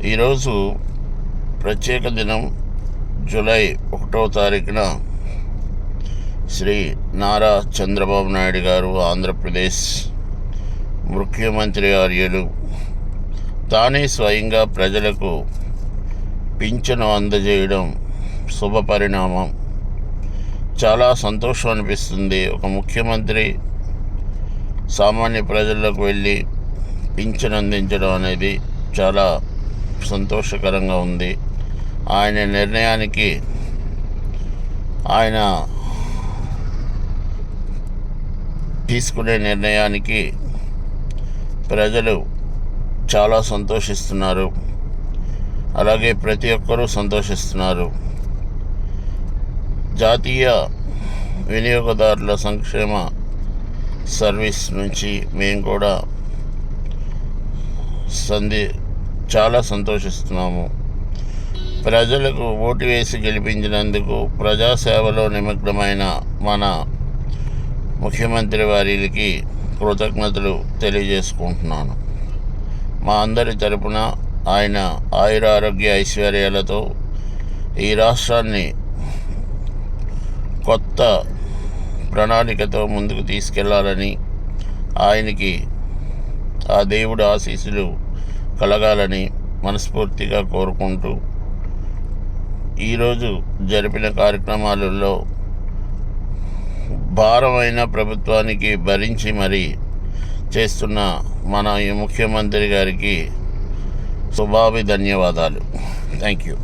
ఈరోజు ప్రత్యేక దినం. జూలై 1వ తారీఖున శ్రీ నారా చంద్రబాబు నాయుడు గారు, ఆంధ్రప్రదేశ్ ముఖ్యమంత్రి వర్యులు, తానే స్వయంగా ప్రజలకు పింఛను అందజేయడం శుభపరిణామం. చాలా సంతోషం అనిపిస్తుంది. ఒక ముఖ్యమంత్రి సామాన్య ప్రజలకు వెళ్ళి పింఛను అందించడం అనేది చాలా సంతోషకరంగా ఉంది. ఆయన నిర్ణయానికి, ఆయన తీసుకునే నిర్ణయానికి ప్రజలు చాలా సంతోషిస్తున్నారు. అలాగే ప్రతి ఒక్కరూ సంతోషిస్తున్నారు. జాతీయ వినియోగదారుల సంక్షేమ సర్వీస్ నుంచి మేము కూడా చాలా సంతోషిస్తున్నాము. ప్రజలకు ఓటు వేసి గెలిపించినందుకు, ప్రజాసేవలో నిమగ్నమైన మన ముఖ్యమంత్రి వారికి కృతజ్ఞతలు తెలియజేసుకుంటున్నాను. మా అందరి తరపున ఆయన ఆయురారోగ్య ఐశ్వర్యాలతో ఈ రాష్ట్రాన్ని కొత్త ప్రణాళికతో ముందుకు తీసుకెళ్లాలని, ఆయనకి ఆ దేవుడి ఆశీస్సులు కలగాలని మనస్ఫూర్తిగా కోరుకుంటూ, ఈరోజు జరిపిన కార్యక్రమాలలో భారమైన ప్రభుత్వానికి భరించి మరీ చేస్తున్న మన ఈ ముఖ్యమంత్రి గారికి శుభాభిధన్యవాదాలు. Thank you.